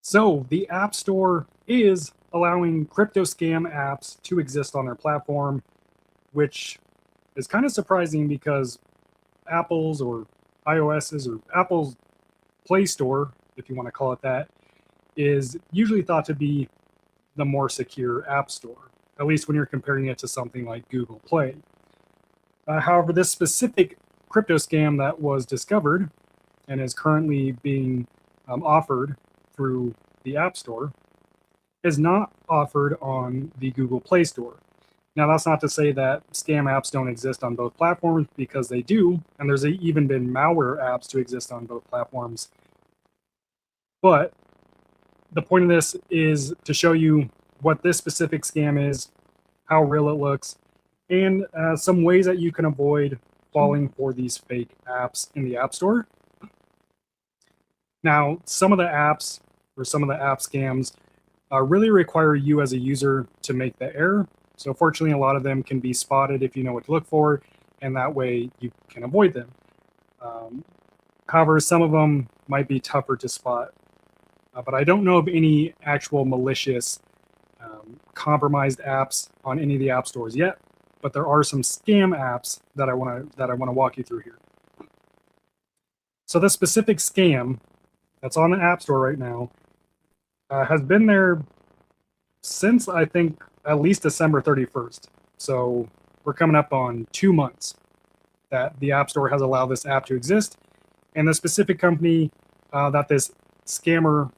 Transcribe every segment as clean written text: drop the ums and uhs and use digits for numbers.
So the App Store is allowing crypto scam apps to exist on their platform, which is kind of surprising because Apple's or iOS's or Apple's Play Store, if you want to call it that, is usually thought to be the more secure app store, at least when you're comparing it to something like Google Play. However, this specific crypto scam that was discovered and is currently being offered through the App Store is not offered on the Google Play Store. Now, that's not to say that scam apps don't exist on both platforms, because they do, and there's even been malware apps to exist on both platforms. But the point of this is to show you what this specific scam is, how real it looks, and some ways that you can avoid falling for these fake apps in the App Store. Now, some of the apps or some of the app scams really require you as a user to make the error. So fortunately, a lot of them can be spotted if you know what to look for, and that way you can avoid them. However, some of them might be tougher to spot. But I don't know of any actual malicious compromised apps on any of the app stores yet. But there are some scam apps that I want to walk you through here. So the specific scam that's on the App Store right now has been there since, I think, at least December 31st. So we're coming up on 2 months that the App Store has allowed this app to exist. And the specific company that this scammer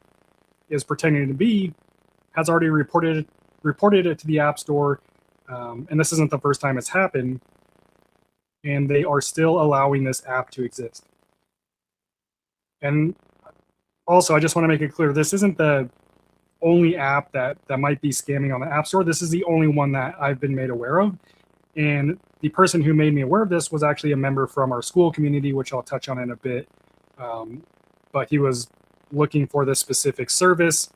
is pretending to be has already reported it to the App Store. And this isn't the first time it's happened. And they are still allowing this app to exist. And also, I just want to make it clear, this isn't the only app that might be scamming on the App Store. This is the only one that I've been made aware of. And the person who made me aware of this was actually a member from our school community, which I'll touch on in a bit. But he was looking for this specific service,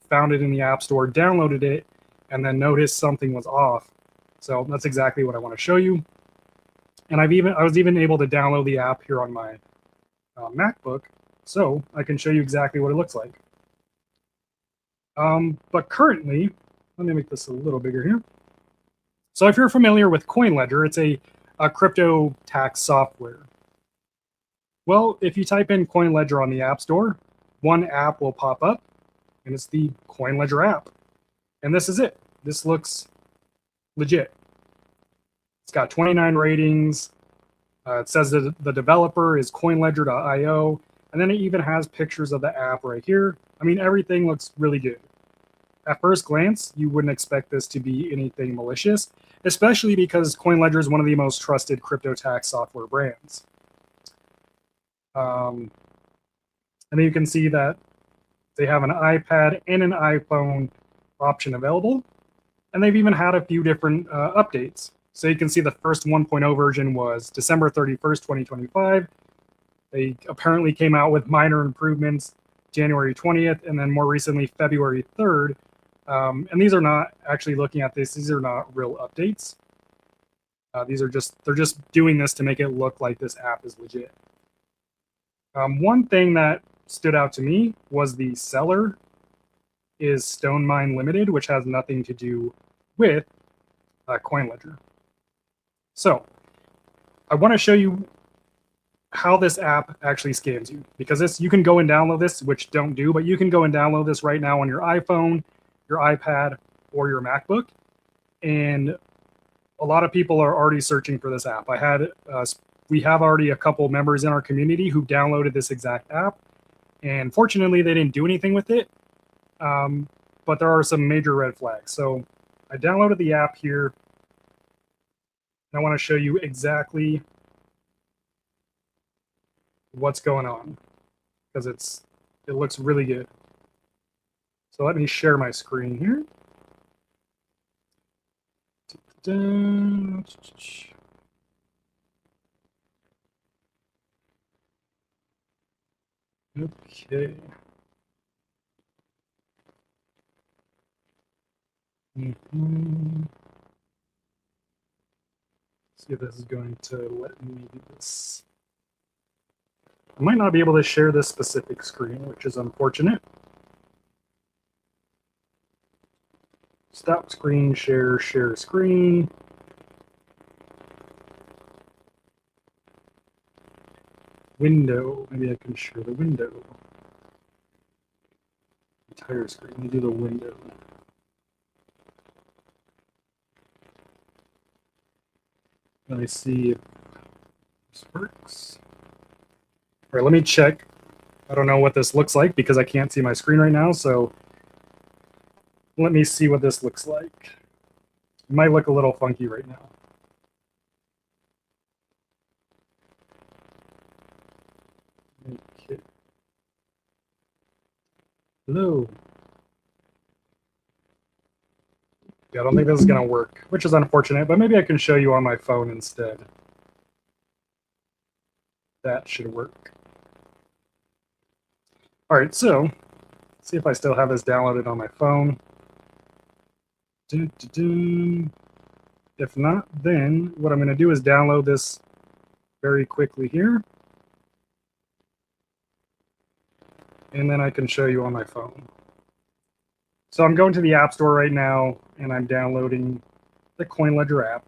found it in the App Store, downloaded it, and then noticed something was off. So that's exactly what I want to show you. And I was even able to download the app here on my MacBook, so I can show you exactly what it looks like. But currently, let me make this a little bigger here. So if you're familiar with CoinLedger, it's a crypto tax software. Well, if you type in CoinLedger on the App Store, one app will pop up, and it's the CoinLedger app. And this is it. This looks legit. It's got 29 ratings. It says that the developer is coinledger.io. And then it even has pictures of the app right here. I mean, everything looks really good. At first glance, you wouldn't expect this to be anything malicious, especially because CoinLedger is one of the most trusted crypto tax software brands. And then you can see that they have an iPad and an iPhone option available. And they've even had a few different updates. So you can see the first 1.0 version was December 31st, 2025. They apparently came out with minor improvements January 20th, and then more recently, February 3rd. And these are not actually looking at this. These are not real updates. They're just doing this to make it look like this app is legit. One thing that stood out to me was the seller is Stone Mine Limited, which has nothing to do with CoinLedger. So I want to show you how this app actually scams you, because you can go and download this, which don't do, but you can go and download this right now on your iPhone, your iPad, or your MacBook. And a lot of people are already searching for this app. We have already a couple members in our community who downloaded this exact app, and fortunately they didn't do anything with it. But there are some major red flags. So I downloaded the app here. And I want to show you exactly what's going on, because it looks really good. So let me share my screen here. Okay. See if this is going to let me do this. I might not be able to share this specific screen, which is unfortunate. Stop screen share, share screen. Window, maybe I can share the window. Entire screen, let me do the window. Let me see if this works. All right, let me check. I don't know what this looks like because I can't see my screen right now, so let me see what this looks like. It might look a little funky right now. Okay. Hello. Yeah, I don't think this is going to work, which is unfortunate, but maybe I can show you on my phone instead. That should work. All right, so see if I still have this downloaded on my phone. If not, then what I'm going to do is download this very quickly here. And then I can show you on my phone. So I'm going to the App Store right now, and I'm downloading the CoinLedger app.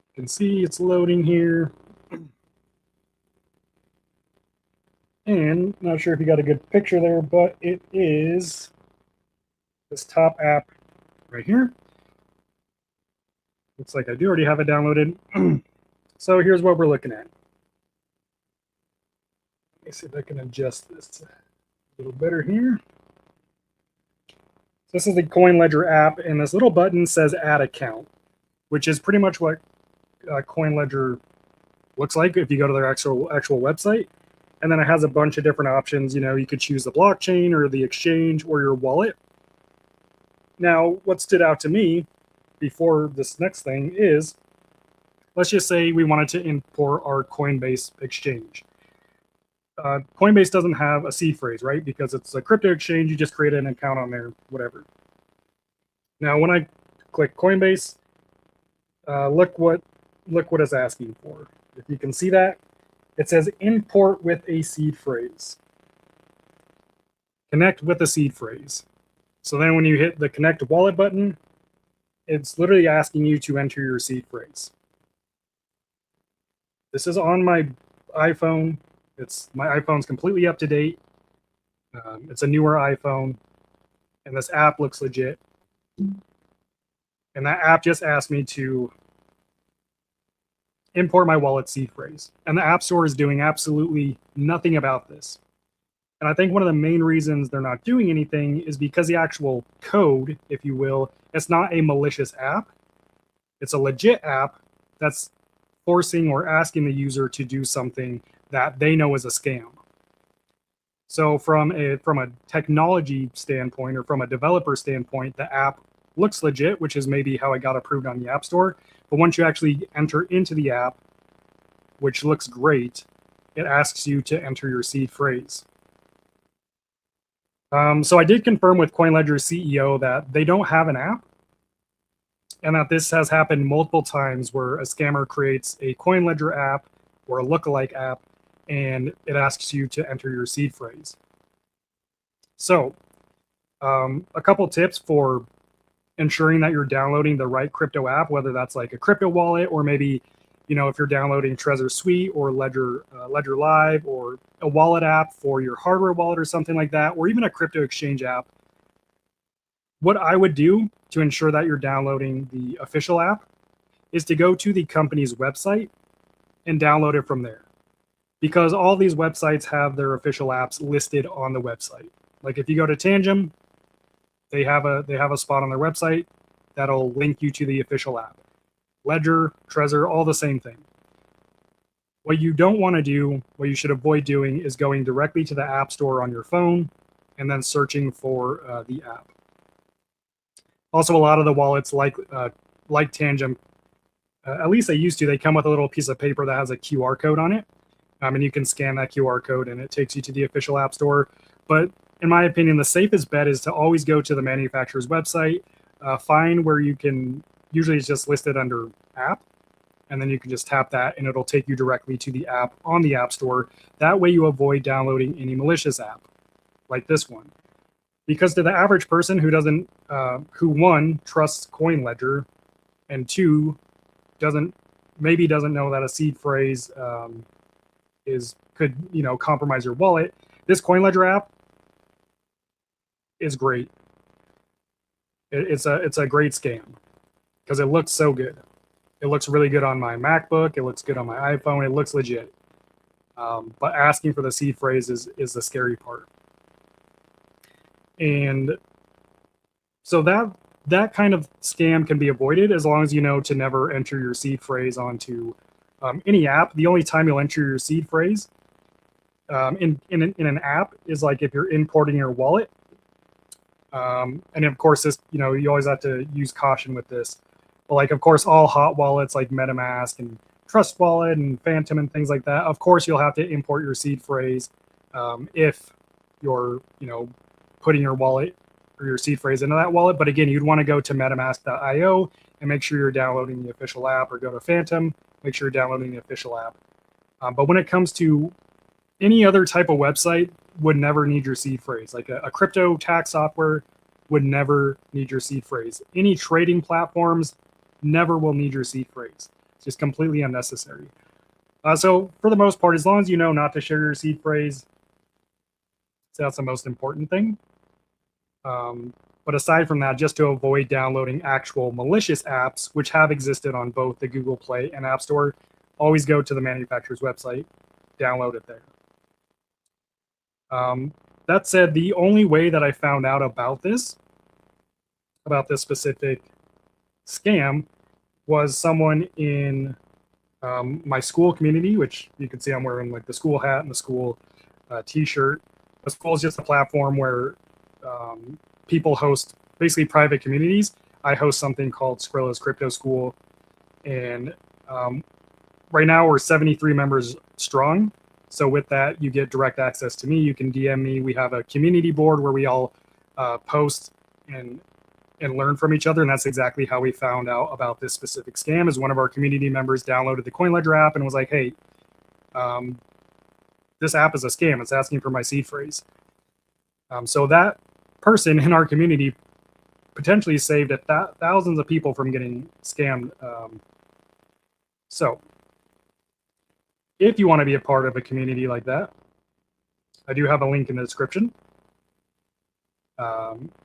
You can see it's loading here. And not sure if you got a good picture there, but it is this top app right here. Looks like I do already have it downloaded. So here's what we're looking at. Let me see if I can adjust this a little better here. So this is the CoinLedger app, and this little button says Add Account, which is pretty much what CoinLedger looks like if you go to their actual website. And then it has a bunch of different options. You know, you could choose the blockchain or the exchange or your wallet. Now, what stood out to me before this next thing is, let's just say we wanted to import our Coinbase exchange. Coinbase doesn't have a seed phrase, right? Because it's a crypto exchange. You just create an account on there, whatever. Now, when I click Coinbase, look what it's asking for. If you can see that, it says import with a seed phrase. Connect with a seed phrase. So then when you hit the connect wallet button, it's literally asking you to enter your seed phrase. This is on my iPhone. My iPhone's completely up to date. It's a newer iPhone, and this app looks legit. And that app just asked me to import my wallet seed phrase. And the App Store is doing absolutely nothing about this. And I think one of the main reasons they're not doing anything is because the actual code, if you will, it's not a malicious app. It's a legit app that's forcing or asking the user to do something that they know is a scam. So from a technology standpoint or from a developer standpoint, the app looks legit, which is maybe how it got approved on the App Store. But once you actually enter into the app, which looks great, it asks you to enter your seed phrase. So I did confirm with CoinLedger's CEO that they don't have an app, and that this has happened multiple times where a scammer creates a CoinLedger app or a lookalike app, and it asks you to enter your seed phrase. So a couple tips for ensuring that you're downloading the right crypto app, whether that's like a crypto wallet or maybe, you know, if you're downloading Trezor Suite or Ledger Live or a wallet app for your hardware wallet or something like that, or even a crypto exchange app. What I would do to ensure that you're downloading the official app is to go to the company's website and download it from there. Because all these websites have their official apps listed on the website. Like if you go to Tangem, they have a spot on their website that'll link you to the official app. Ledger, Trezor, all the same thing. What you don't want to do, what you should avoid doing, is going directly to the App Store on your phone and then searching for the app. Also, a lot of the wallets like Tangem, at least they used to, they come with a little piece of paper that has a QR code on it. And you can scan that QR code and it takes you to the official App Store. But in my opinion, the safest bet is to always go to the manufacturer's website, find where you can, usually it's just listed under app, and then you can just tap that and it'll take you directly to the app on the App Store. That way you avoid downloading any malicious app. like this one. Because to the average person who doesn't, who one, trusts CoinLedger, and two, maybe doesn't know that a seed phrase could compromise your wallet, this CoinLedger app is great. It's a great scam because it looks so good. It looks really good on my MacBook. It looks good on my iPhone. It looks legit. But asking for the seed phrase is the scary part. And so that kind of scam can be avoided as long as you know to never enter your seed phrase onto any app. The only time you'll enter your seed phrase in an app is like if you're importing your wallet. And of course, this, you always have to use caution with this. But like, of course, all hot wallets like MetaMask and Trust Wallet and Phantom and things like that, of course, you'll have to import your seed phrase if you're, putting your wallet or your seed phrase into that wallet. But again, you'd want to go to metamask.io and make sure you're downloading the official app, or go to Phantom, make sure you're downloading the official app. But when it comes to any other type of website, would never need your seed phrase. Like a crypto tax software would never need your seed phrase. Any trading platforms never will need your seed phrase. It's just completely unnecessary. So for the most part, as long as you know not to share your seed phrase, so that's the most important thing. But aside from that, just to avoid downloading actual malicious apps, which have existed on both the Google Play and App Store, always go to the manufacturer's website, download it there. That said, the only way that I found out about this specific scam, was someone in my school community, which you can see I'm wearing like the school hat and the school t-shirt. The school is just a platform where people host basically private communities. I host something called Skrilla's Crypto School, and right now we're 73 members strong. So with that, you get direct access to me. You can DM me. We have a community board where we all post and learn from each other, and that's exactly how we found out about this specific scam. Is one of our community members downloaded the CoinLedger app and was like, "Hey, this app is a scam. It's asking for my seed phrase." So that person in our community potentially saved thousands of people from getting scammed. So if you want to be a part of a community like that, I do have a link in the description.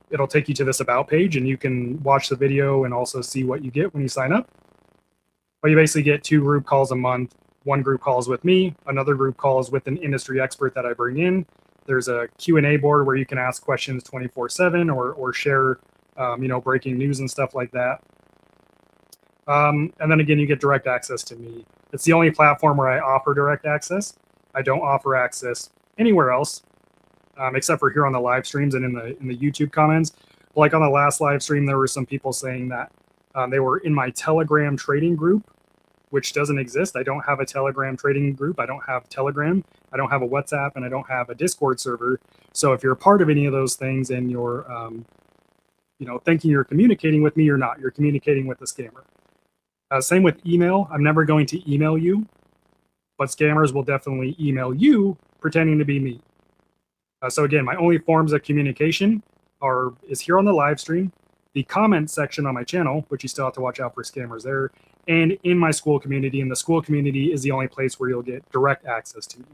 It'll take you to this about page, and you can watch the video and also see what you get when you sign up. But you basically get 2 group calls a month. One group call is with me, another group call is with an industry expert that I bring in. There's a Q&A board where you can ask questions 24/7 or share, breaking news and stuff like that. And then again, you get direct access to me. It's the only platform where I offer direct access. I don't offer access anywhere else, except for here on the live streams and in the YouTube comments. Like on the last live stream, there were some people saying that they were in my Telegram trading group, which doesn't exist. I don't have a Telegram trading group. I don't have Telegram. I don't have a WhatsApp, and I don't have a Discord server. So if you're a part of any of those things and you're, thinking you're communicating with me, you're not. You're communicating with the scammer. Same with email. I'm never going to email you, but scammers will definitely email you pretending to be me. So again, my only forms of communication is here on the live stream, the comment section on my channel, which you still have to watch out for scammers there, and in my school community. And the school community is the only place where you'll get direct access to me.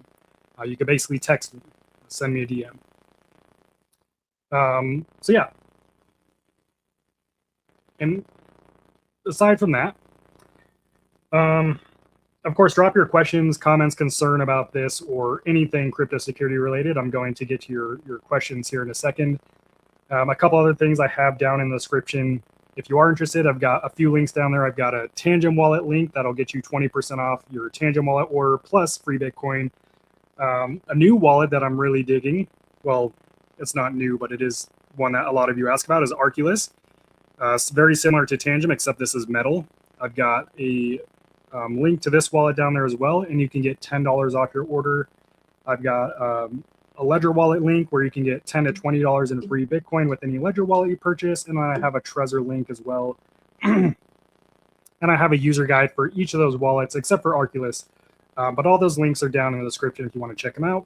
You can basically text me, send me a DM. So yeah. And aside from that, of course, drop your questions, comments, concern about this or anything crypto security related. I'm going to get to your questions here in a second. A couple other things I have down in the description. If you are interested, I've got a few links down there. I've got a Tangent wallet link that'll get you 20% off your Tangent wallet order plus free Bitcoin. A new wallet that I'm really digging, well, it's not new, but it is one that a lot of you ask about, is Arculus. It's very similar to Tangent, except this is metal. I've got a link to this wallet down there as well, and you can get $10 off your order. I've got a Ledger wallet link where you can get $10 to $20 in free Bitcoin with any Ledger wallet you purchase, and I have a Trezor link as well. And I have a user guide for each of those wallets, except for Arculus. But all those links are down in the description if you want to check them out.